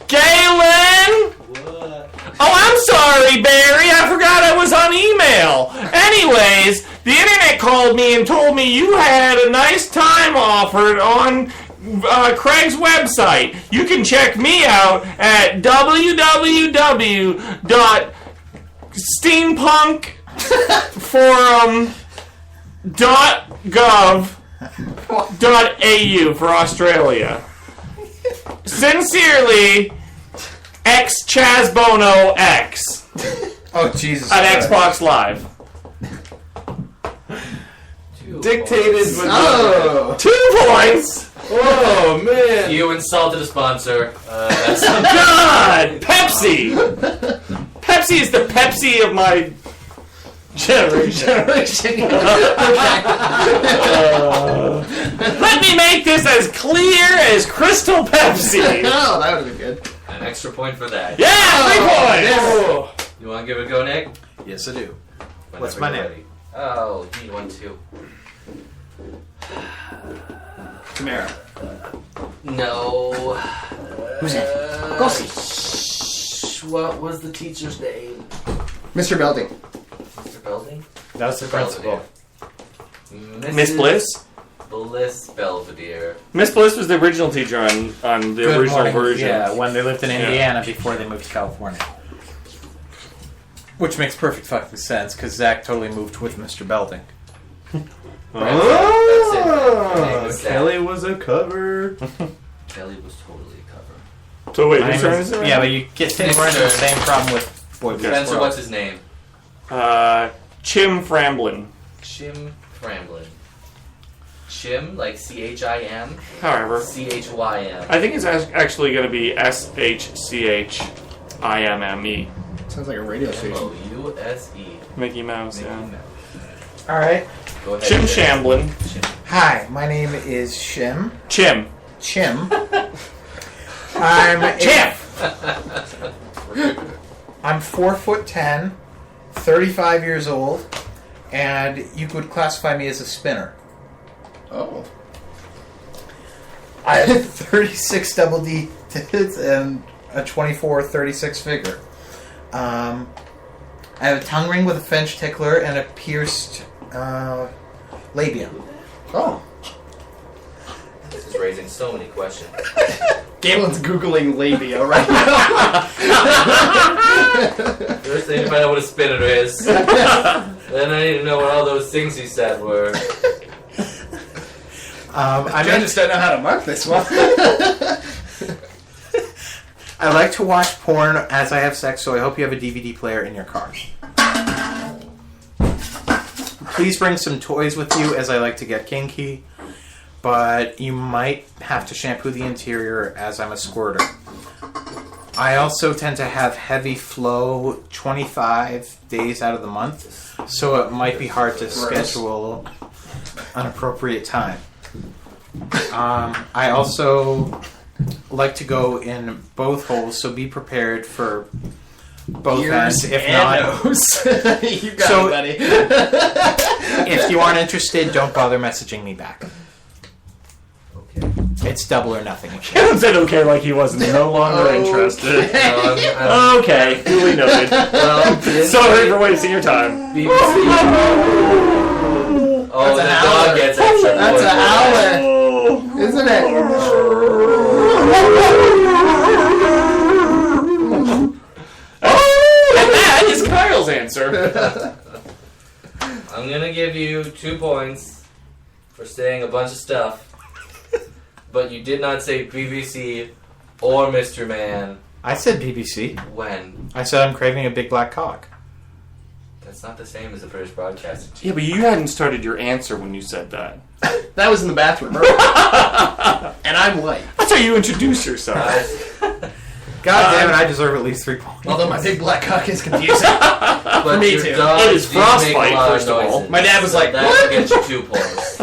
Galen? Oh, I'm sorry, Barry. I forgot I was on email. Anyways, the internet called me and told me you had a nice time offered on Craig's website. You can check me out at www.steampunkforum.gov.au for Australia. Sincerely, X Chaz Bono X Oh, Jesus. at Xbox Live. Dictated with 2 points. Oh, man. You insulted a sponsor. That's God, Pepsi. Pepsi is the Pepsi of my generation. Let me make this as clear as Crystal Pepsi. Oh, that would have been good. an extra point for that. Yeah, 3 points. You want to give it a go, Nick? Yes, I do. Whenever What's my you're name? ready. Oh, you need one too. Tamara. No. Who's it? Go see. What was the teacher's name? Mr. Belding. Mr. Belding? That was the principal. Miss Bliss? Bliss Belvedere. Miss Bliss was the original teacher on the Good original morning. version. Yeah, when they lived in Yeah. Indiana before they moved to California. Which makes perfect fucking sense, because Zach totally moved with Mr. Belding. That's it. Kelly was a cover. Kelly was totally a cover. So wait, whose turn is it? Yeah, but you get to run into the same problem with Boy Blue Spencer, Squirrel. what's his name? Chim Framblin. Chim Framblin. Chim, like CHIM? However, CHYM. I think it's actually going to be SHCHIMME. Sounds like a radio station. MOUSE. Mickey Mouse, Mickey yeah. Mouse. Alright. Go ahead. Chim Chris. Shamblin. Hi, my name is Shim. Chim. Chim. I'm I'm 4'10", 35 years old, and you could classify me as a spinner. Oh. I have 36 double D tits and a 24 36 figure. I have a tongue ring with a French tickler and a pierced labia. Oh. This is raising so many questions. Galen's Googling labia right now. First I need to find out what a spinner is. Then I need to know what all those things he said were. I just don't know how to mark this one. I like to watch porn as I have sex, so I hope you have a DVD player in your car. Please bring some toys with you, as I like to get kinky, but you might have to shampoo the interior, as I'm a squirter. I also tend to have heavy flow 25 days out of the month, so it might be hard to schedule an appropriate time. I also like to go in both holes, so be prepared for both ends. If not, you got So- it, buddy. if you aren't interested, don't bother messaging me back. Okay. It's double or nothing. Kevin said okay like he wasn't no longer interested. Okay, duly noted. Well, Sorry for wasting your time. BBC. Oh, That's the an dog hour. gets extra That's points. an hour, isn't it? And that is Kyle's answer. I'm gonna give you 2 points for saying a bunch of stuff, but you did not say BBC or Mr. Man. I said BBC. When? I said I'm craving a big black cock. That's not the same as the British Broadcasting. Yeah, but you hadn't started your answer when you said that. That was in the bathroom. And I'm white. That's how you introduce yourself. God damn it, I deserve at least 3 points. Although my big black cock is confusing. But me your too. dogs It is do make frostbite, a lot first of all. noises. My dad was So like, that "What?" gets you 2 points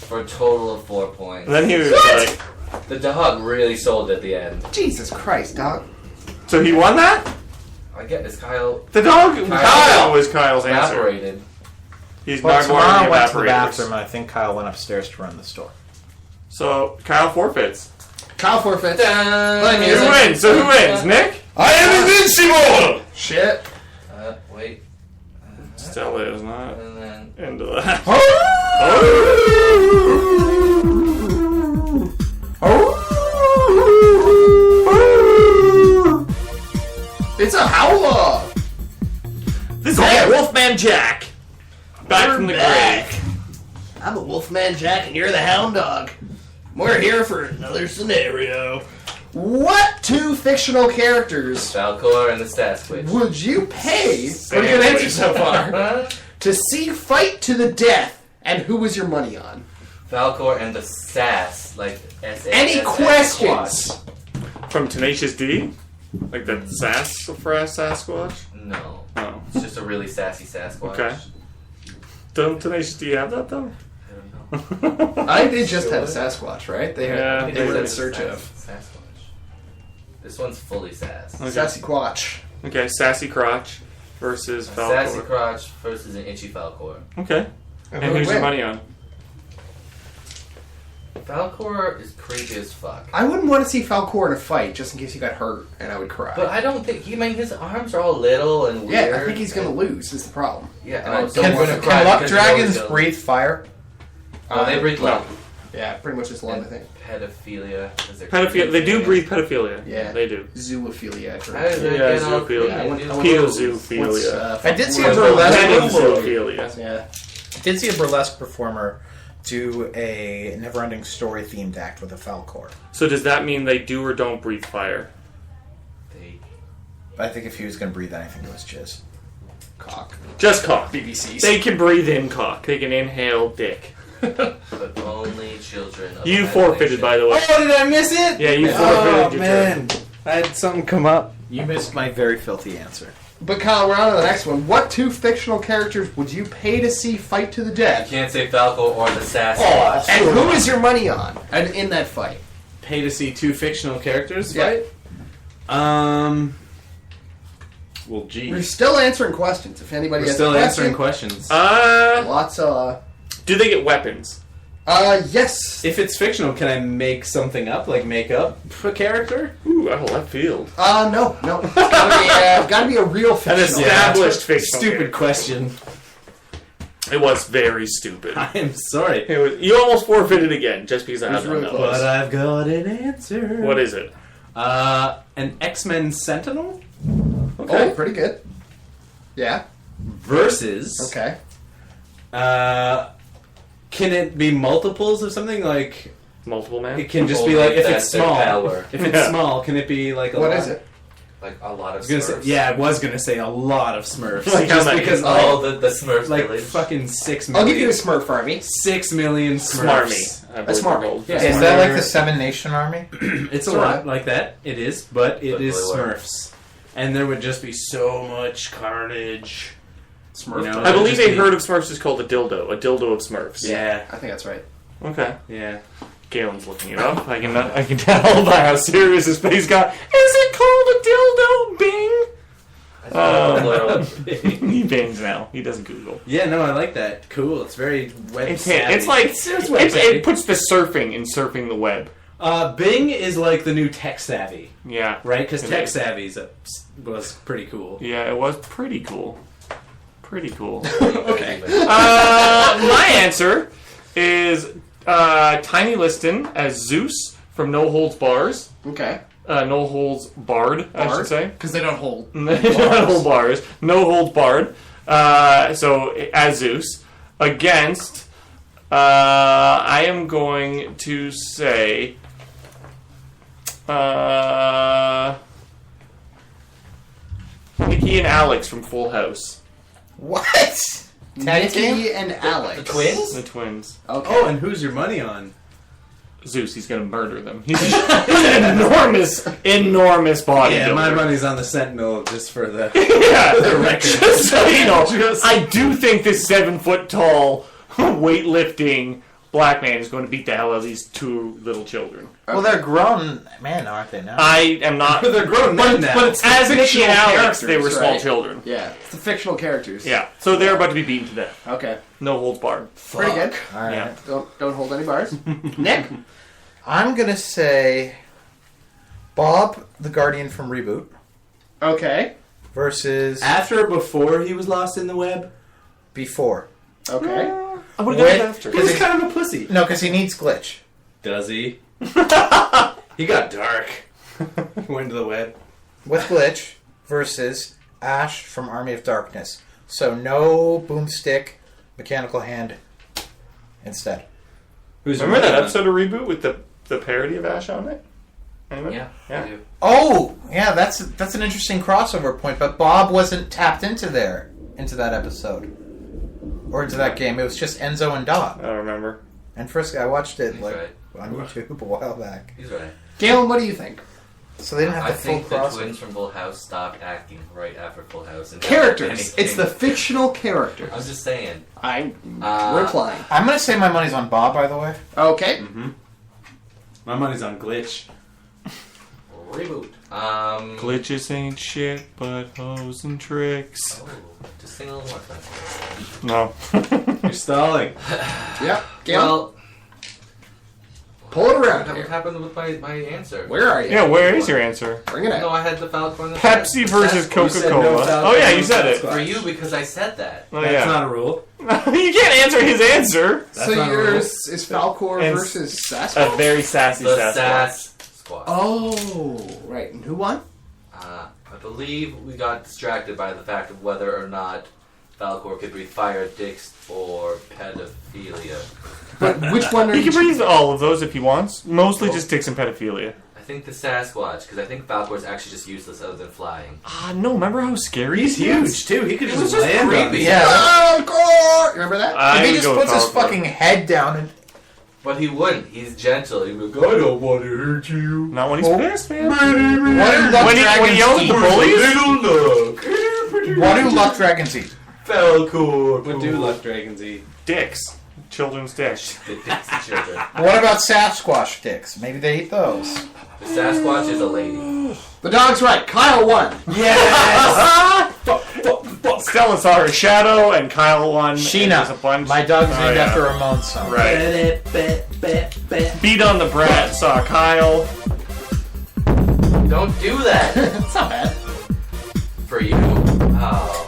for a total of 4 points. And then he was like, The dog really sold at the end. Jesus Christ, dog. so he won that? I get this. Kyle The dog, Kyle was Kyle's answer. evaporated. He's Well, not going to tomorrow I the went to the evaporators. bathroom, and I think Kyle went upstairs to run the store. So Kyle forfeits. Kyle forfeits. Dun, me Who Music. wins? So who wins? Nick? I am invincible! Shit. Wait. Still is not. And then Into that. It's a howler. This is Wolfman Jack. Back from the grave. I'm a Wolfman Jack and you're the Hound Dog. We're here for another scenario. What two fictional characters Falcor and the Sasquatch. would you pay, pretty good answer so far, to see fight to the death, and who was your money on? Falcor and the Sass, like S. Any questions? From Tenacious D? Like the Sassafras Sasquatch? No, Oh. it's just a really sassy Sasquatch. Okay. Don't Tenacious D have that though? I don't know. I did just have a Sasquatch, right? They Yeah, they they were did. in search of Sasquatch. This one's fully sass. Okay. Sassy Quatch. Okay, Sassy Crotch versus A Falcor. sassy crotch versus an itchy Falcor. Okay. And who's your money on? Falcor is creepy as fuck. I wouldn't want to see Falcor in a fight just in case he got hurt, and I would cry. But I don't think his arms are all little and weird. yeah, I think he's gonna lose. Is the problem? Yeah, and I Oh, don't want to Can cry luck because you know dragons he's gonna- breathe fire? Oh, they breathe love. Yeah, pretty much just one, I think. pedophilia. Pedophilia. They do breathe pedophilia. Yeah. They do. Zoophilia. How does that Yeah, get all zoophilia. creepy? Pedophilia. I did see a What's, burlesque Pedophilia. Yeah. I did see a burlesque performer do a Neverending Story themed act with a Falcor. So does that mean they do or don't breathe fire? I think if he was going to breathe anything, it was jizz. Cock. Just cock. BBCs. They can breathe in cock. They can inhale dick. But only children of You imagination. forfeited, by the way. Oh, did I miss it? Yeah, you Oh, forfeited your turn. man. I had something come up. You missed my very filthy answer. But Kyle, we're on to the next one. What two fictional characters would you pay to see fight to the You death? can't say Falco or the Sassy. And who is your money on? And in that fight? Pay to see two fictional characters Yeah. fight? Well, gee. We're still answering questions. If anybody We're has still a answering question, questions. lots of. Do they get weapons? Yes. If it's fictional, can I make something up? Like make up a character? Ooh, out of left field. No. It's gotta be a real An fictional. established fictional Stupid character. question. It was very stupid. I am sorry. It was, you almost forfeited again, just because I It was had really one. close. But I've got an answer. What is it? An X-Men Sentinel Oh, pretty good. Yeah. versus... Okay. Can it be multiples of something? Like, Multiple man? it can just be Only like, if that's it's their small. power. If it's Yeah. small, can it be like a What lot? is it? Like a lot of I was gonna say, Smurfs. yeah, I was gonna say a lot of Smurfs. Like how just many? because Oh, the Smurf like village. fucking 6 I'll million. give you a Smurf army. 6 million Smurfs. Smarmy. I believe A Smarmy. they're called. Yeah. Is that like the Seven Nation Army? It's a Sort lot of. like that. It is, but it But is really what? Smurfs, and there would just be so much carnage. Smurf. You know? I believe Just a be- herd of Smurfs is called a dildo. A dildo of Smurfs. Yeah, I think that's right. Okay. yeah. Galen's looking it up. I can tell by how serious his face got. Is it called a dildo? Bing. He bings now. He doesn't Google. Yeah, no, I like that. Cool. It's very web It's savvy. like it's web it savvy. puts the surfing in surfing the web. Bing is like the new tech savvy, Yeah. right? Because It tech is. savvy was pretty cool. Yeah, it was pretty cool. Pretty cool. Okay. My answer is Tiny Liston as Zeus from No Holds Bars. Okay. No Holds Barred, I should say. Because they don't hold. No Holds Bars. No Holds Barred. So, as Zeus. Against, I am going to say... Nikki and Alex from Full House. What? Nikki and Alex. The twins? The twins. Okay. Oh, and who's your money on? Zeus, he's gonna murder them. He's an enormous bodybuilder. Yeah, my money's on the Sentinel just for the. Yeah, the record. just so you know, I do think this 7 foot tall weightlifting black man is going to beat the hell out of these two little children. Well, they're grown men, aren't they now? I am not. They're grown men now. But it's As Nikki fictional and Alex, they were characters, small right? children. Yeah. It's the fictional characters. Yeah, so they're about to be beaten to death. Okay. No holds barred. Pretty good. All right. Yeah. Don't hold any bars. Nick? I'm gonna say Bob, the Guardian from Reboot, Okay. versus After or before he was lost in the web? before. Okay. I would Wait. after. He was kind of a pussy. No, because he needs glitch. Does he? He got dark. Went to the web. With glitch versus Ash from Army of Darkness. So no boomstick, mechanical hand instead. Who's Remember your that money episode of Reboot with the parody of Ash on it? Anyone? Yeah. Yeah. I do. Oh, yeah, that's an interesting crossover point. But Bob wasn't tapped into that episode, or into that game. It was just Enzo and Dot. I don't remember. And first, I watched it He's like right. on YouTube a while back. He's right. Galen, what do you think? So they didn't have I the full think the crossover. twins from Full House stopped acting right after Full House. And Characters. anything. It's the fictional characters. I was just saying. I'm Uh, replying. I'm gonna say my money's on Bob. By the way, Okay. My money's on glitch. Reboot. Glitches ain't shit but hoes and tricks. Oh, just sing a little more. Fast. No. You're stalling. Yep. Galen, Well, pull it around what here. happened with my answer? Where are you? Yeah, where is your answer? Bring it No, out. I had the Falcon. Pepsi versus You said no Coca-Cola. Falcon Oh yeah, you said it. Squad. For you, because I said that. Oh That's yeah. not a rule. You can't answer his answer. So yours is Falcor And versus A Sasquatch? very sassy The Sasquatch. Sasquatch. Oh, right. And who won? I believe we got distracted by the fact of whether or not Falcor could breathe fire, dicks, or pedophilia. But which one are He you can breathe all of those if he wants. Mostly just dicks and pedophilia. I think the Sasquatch, because I think Falcor's actually just useless other than flying. No, remember how scary He's he was? huge too. He could It just was just land on creepy. me. Yeah. Falcor! You remember that? I If he would just go with puts his Falcor. fucking head down and But he wouldn't. He's gentle. He'd be like, I don't want to hurt you. Not when he's pissed, man. what do When he yells at the bullies? Little look. What do luck dragons eat? Falcor. What do luck dragons eat? Dicks. Children's dicks. The dicks of children. What about Sasquatch dicks? Maybe they eat those. The Sasquatch is a lady. The dog's right. Kyle won. Yes! Stella saw her shadow, and Kyle won. and Sheena. there's a bunch. My dog's named yeah. after Ramon's song. Right. Beat on the Brat saw Kyle. Don't do that. It's not bad. For you. Oh.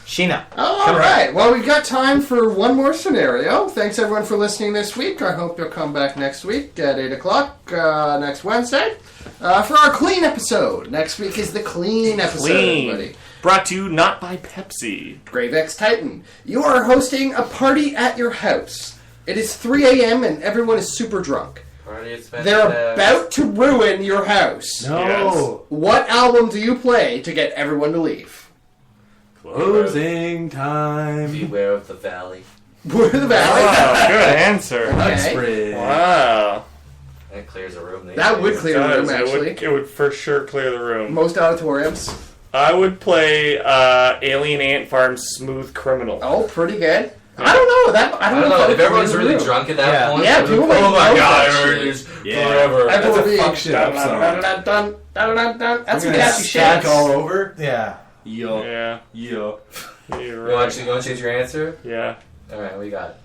Sheena. All right. Well, we've got time for one more scenario. Thanks, everyone, for listening this week. I hope you'll come back next week at 8 o'clock next Wednesday for our clean episode. Next week is the clean episode, everybody. Clean. Brought to you not by Pepsi. Gravex Titan, you are hosting a party at your house. It is 3 a.m. and everyone is super drunk. Party expensive. They're about to ruin your house. No. What album do you play to get everyone to leave? Closing time. Beware of the valley. We're the Valley. Wow, good answer. Okay. Spread. Wow. That clears a room. That would clear the room, Does. actually. It would for sure clear the room. Most auditoriums. I would play Alien Ant Farm's Smooth Criminal. Oh, pretty good. I don't know. I don't know. that If would everyone's clear the really room. drunk at that Yeah. point, Yeah, it's people like, might oh my know god, that I heard shit. this Yeah. forever. Everyone That's will a be fuck shit up song. That's some Okay. catchy shit. Stack all over. Yeah. Yo. Yeah, Yo. you're You right. want to change your answer? Yeah. Alright, we got it.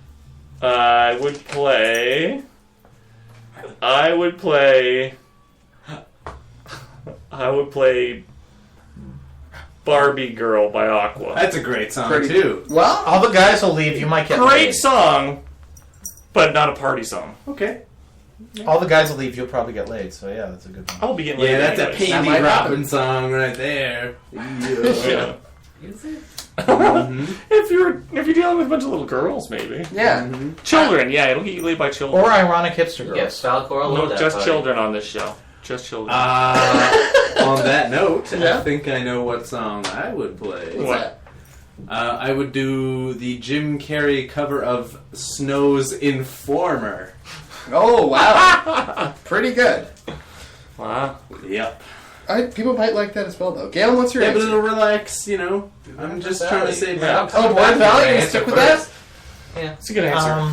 I would play. I would play Barbie Girl by Aqua. That's a great song Pretty- too. Well, All the guys will leave. You might get Great laid. song, but not a party song. Okay. All the guys will leave. You'll probably get laid. So yeah, that's a good one. I'll be getting Yeah, laid that's a anyways. That Pandy might happen. Robin song right there. Yeah. Is it? If you're dealing with a bunch of little girls, maybe. yeah. Children, yeah, it'll get you laid by children. Or ironic hipster girls. Yes, Falcor will no, know that just party. children on this show. Just children. On that note, Yeah. I think I know what song I would play. What's What? that? I would do the Jim Carrey cover of Snow's Informer. Oh, wow. Pretty good. Wow. Yep. People might like that as well, though. Galen, what's your Yeah, but answer? it'll relax, you know. I'm just trying to say Yeah. Oh, Boy Valley, you gonna stick with that? It's a good answer.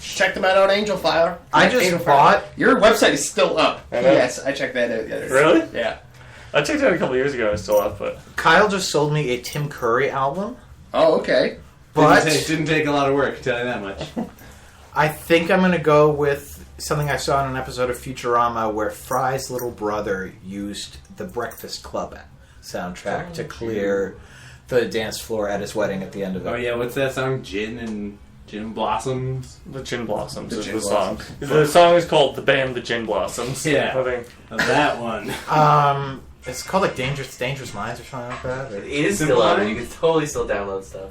Check them out on Angel Fire. I just Angel Fire. bought. Your website is still up. I know. Yes, I checked that out the other day. Really? Yeah. I checked it out a couple years ago and it's still up, but Kyle just sold me a Tim Curry album, Oh, okay. but didn't take a lot of work, tell you that much. I think I'm going to go with something I saw in an episode of Futurama where Fry's little brother used the Breakfast Club soundtrack to clear the dance floor at his wedding at the end of it. Oh yeah, what's that song? Gin Blossoms. the Gin Blossoms The is Gin the song. Blossoms. The song is called The Band The Gin Blossoms. Yeah. I think. That one. It's called like Dangerous Minds or something like that. It is still up. You can totally still download stuff.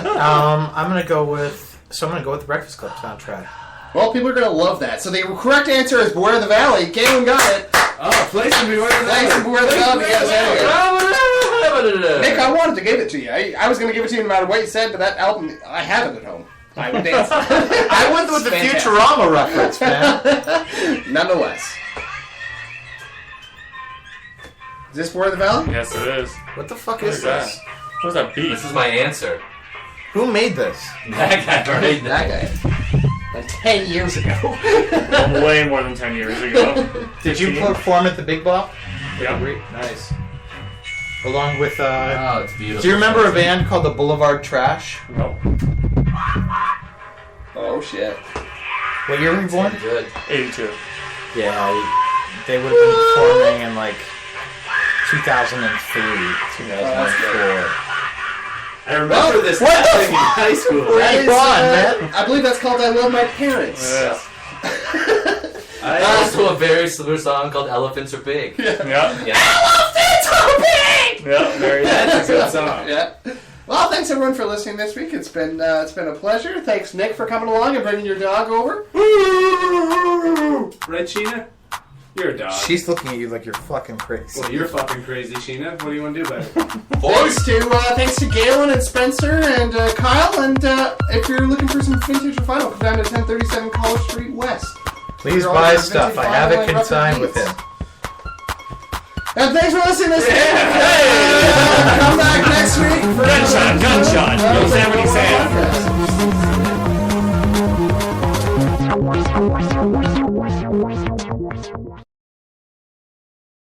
I'm gonna go with the Breakfast Club soundtrack. Well, people are going to love that. So the correct answer is Beware the Valley. Galen got it. Oh, Place and Beware the Thanks and Beware the Valley. Yes, anyway. Nick, I wanted to give it to you. I was going to give it to you no matter what you said, but that album, I have it at home. I would dance. I went with the Fantastic. Futurama reference, man. Nonetheless. Is this Beware the Valley? Yes, it is. What the fuck What is is that? this? What was that beat? This is my answer. Who made this? That guy right That guy. Like 10 years ago. Way more than 10 years ago. Did you perform at the Big Bop? Yeah. Nice. Along with, Oh, it's beautiful. do you remember a band called the Boulevard Trash? No. Oh, shit. What year were you born? Good. 82. Yeah, they would have been performing in like 2003, 2004. I remember this happening in high school. That is, man. I believe that's called "I Love My Parents." Yeah. Also, a very similar song called "Elephants Are Big." Yeah. Elephants are big! Yeah. Very That's a good song. Yeah. Well, thanks everyone for listening this week. It's been a pleasure. Thanks, Nick, for coming along and bringing your dog over. Right, Sheena? You're a dog. She's looking at you like you're fucking crazy. Well, you're fucking crazy, Sheena. What do you want to do about it? Thanks to Galen and Spencer and Kyle. And if you're looking for some vintage vinyl, come down to 1037 College Street West. Please They're all buy your stuff. vintage I have vinyl it and consigned record with him. beats. And thanks for listening this week. Come back next week for Gunshot. Yosemite Sam. podcast.